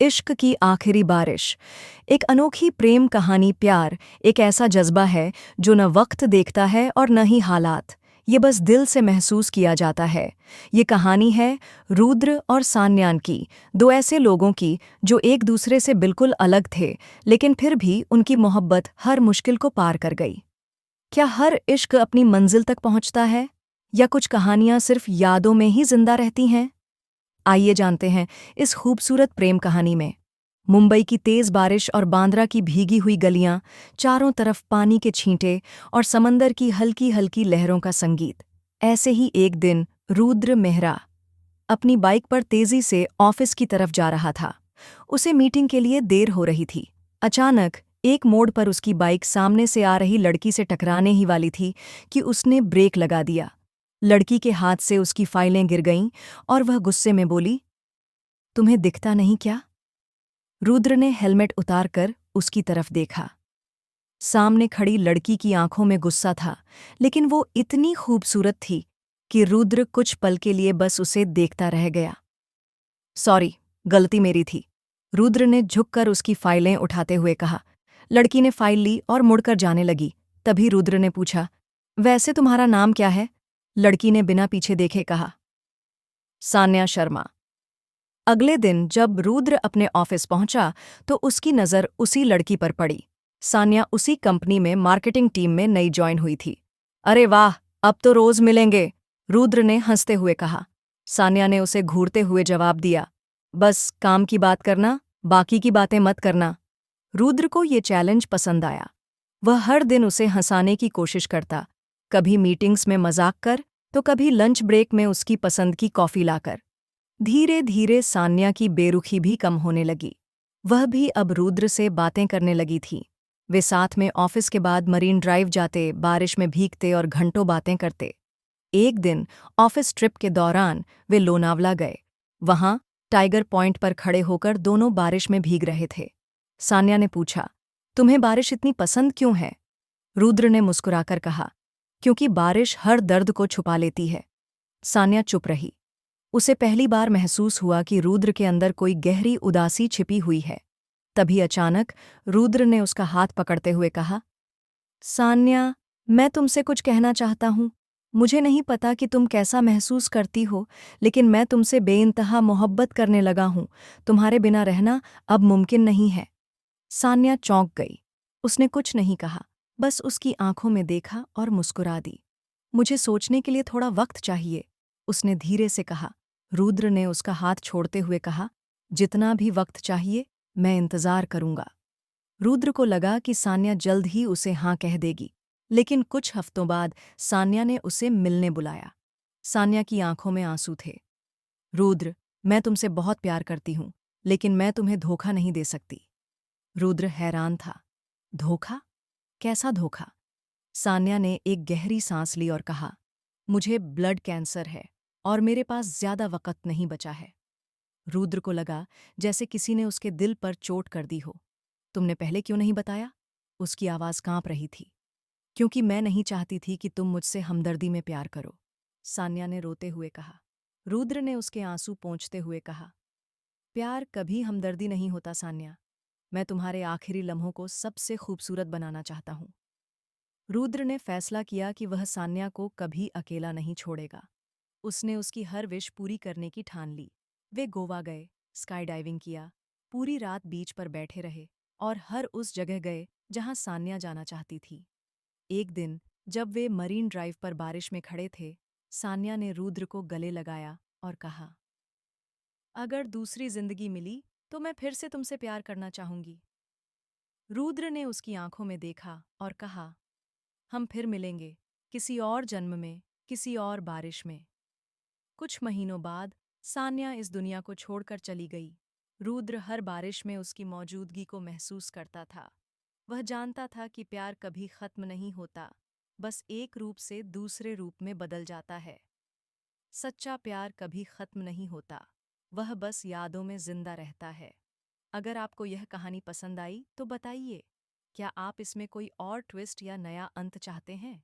इश्क की आखिरी बारिश। एक अनोखी प्रेम कहानी। प्यार एक ऐसा जज्बा है जो न वक्त देखता है और न ही हालात, ये बस दिल से महसूस किया जाता है। ये कहानी है रुद्र और सान्यान की, दो ऐसे लोगों की जो एक दूसरे से बिल्कुल अलग थे, लेकिन फिर भी उनकी मोहब्बत हर मुश्किल को पार कर गई। क्या हर इश्क अपनी मंजिल तक पहुंचता है, या कुछ कहानियां सिर्फ यादों में ही जिंदा रहती हैं? आइए जानते हैं इस खूबसूरत प्रेम कहानी में। मुंबई की तेज बारिश और बांद्रा की भीगी हुई गलियां, चारों तरफ पानी के छींटे और समंदर की हल्की हल्की लहरों का संगीत। ऐसे ही एक दिन रुद्र मेहरा अपनी बाइक पर तेजी से ऑफिस की तरफ जा रहा था। उसे मीटिंग के लिए देर हो रही थी। अचानक एक मोड़ पर उसकी बाइक सामने से आ रही लड़की से टकराने ही वाली थी कि उसने ब्रेक लगा दिया। लड़की के हाथ से उसकी फाइलें गिर गईं और वह गुस्से में बोली, तुम्हें दिखता नहीं क्या? रुद्र ने हेलमेट उतारकर उसकी तरफ देखा। सामने खड़ी लड़की की आंखों में गुस्सा था, लेकिन वो इतनी खूबसूरत थी कि रुद्र कुछ पल के लिए बस उसे देखता रह गया। सॉरी, गलती मेरी थी, रुद्र ने झुककर उसकी फाइलें उठाते हुए कहा। लड़की ने फाइल ली और मुड़कर जाने लगी। तभी रुद्र ने पूछा, वैसे तुम्हारा नाम क्या है? लड़की ने बिना पीछे देखे कहा, सान्या शर्मा। अगले दिन जब रुद्र अपने ऑफिस पहुंचा तो उसकी नज़र उसी लड़की पर पड़ी। सान्या उसी कंपनी में मार्केटिंग टीम में नई ज्वाइन हुई थी। अरे वाह, अब तो रोज मिलेंगे, रुद्र ने हंसते हुए कहा। सान्या ने उसे घूरते हुए जवाब दिया, बस काम की बात करना, बाकी की बातें मत करना। रुद्र को ये चैलेंज पसंद आया। वह हर दिन उसे हंसाने की कोशिश करता, कभी मीटिंग्स में मजाक कर, तो कभी लंच ब्रेक में उसकी पसंद की कॉफी लाकर। धीरे धीरे सान्या की बेरुखी भी कम होने लगी। वह भी अब रुद्र से बातें करने लगी थी। वे साथ में ऑफिस के बाद मरीन ड्राइव जाते, बारिश में भीगते और घंटों बातें करते। एक दिन ऑफिस ट्रिप के दौरान वे लोनावला गए। वहां टाइगर पॉइंट पर खड़े होकर दोनों बारिश में भीग रहे थे। सान्या ने पूछा, तुम्हें बारिश इतनी पसंद क्यों है? रुद्र ने मुस्कुराकर कहा, क्योंकि बारिश हर दर्द को छुपा लेती है। सान्या चुप रही। उसे पहली बार महसूस हुआ कि रुद्र के अंदर कोई गहरी उदासी छिपी हुई है। तभी अचानक रुद्र ने उसका हाथ पकड़ते हुए कहा, सान्या, मैं तुमसे कुछ कहना चाहता हूं। मुझे नहीं पता कि तुम कैसा महसूस करती हो, लेकिन मैं तुमसे बेइंतहा मोहब्बत करने लगा हूं। तुम्हारे बिना रहना अब मुमकिन नहीं है। सान्या चौंक गई। उसने कुछ नहीं कहा, बस उसकी आंखों में देखा और मुस्कुरा दी। मुझे सोचने के लिए थोड़ा वक्त चाहिए, उसने धीरे से कहा। रुद्र ने उसका हाथ छोड़ते हुए कहा, जितना भी वक्त चाहिए, मैं इंतजार करूंगा। रुद्र को लगा कि सान्या जल्द ही उसे हाँ कह देगी, लेकिन कुछ हफ्तों बाद सान्या ने उसे मिलने बुलाया। सान्या की आंखों में आंसू थे। रुद्र, मैं तुमसे बहुत प्यार करती हूं, लेकिन मैं तुम्हें धोखा नहीं दे सकती। रुद्र हैरान था। धोखा? कैसा धोखा? सान्या ने एक गहरी सांस ली और कहा, मुझे ब्लड कैंसर है और मेरे पास ज्यादा वक्त नहीं बचा है। रुद्र को लगा जैसे किसी ने उसके दिल पर चोट कर दी हो। तुमने पहले क्यों नहीं बताया? उसकी आवाज कांप रही थी। क्योंकि मैं नहीं चाहती थी कि तुम मुझसे हमदर्दी में प्यार करो, सान्या ने रोते हुए कहा। रुद्र ने उसके आंसू पोंछते हुए कहा, प्यार कभी हमदर्दी नहीं होता सान्या। मैं तुम्हारे आखिरी लम्हों को सबसे खूबसूरत बनाना चाहता हूं। रुद्र ने फैसला किया कि वह सान्या को कभी अकेला नहीं छोड़ेगा। उसने उसकी हर विश पूरी करने की ठान ली। वे गोवा गए, स्काई डाइविंग किया, पूरी रात बीच पर बैठे रहे और हर उस जगह गए जहां सान्या जाना चाहती थी। एक दिन जब वे मरीन ड्राइव पर बारिश में खड़े थे, सान्या ने रुद्र को गले लगाया और कहा, अगर दूसरी जिंदगी मिली तो मैं फिर से तुमसे प्यार करना चाहूंगी। रुद्र ने उसकी आंखों में देखा और कहा, हम फिर मिलेंगे, किसी और जन्म में, किसी और बारिश में। कुछ महीनों बाद सान्या इस दुनिया को छोड़कर चली गई। रुद्र हर बारिश में उसकी मौजूदगी को महसूस करता था। वह जानता था कि प्यार कभी खत्म नहीं होता, बस एक रूप से दूसरे रूप में बदल जाता है। सच्चा प्यार कभी खत्म नहीं होता, वह बस यादों में जिंदा रहता है। अगर आपको यह कहानी पसंद आई तो बताइए, क्या आप इसमें कोई और ट्विस्ट या नया अंत चाहते हैं?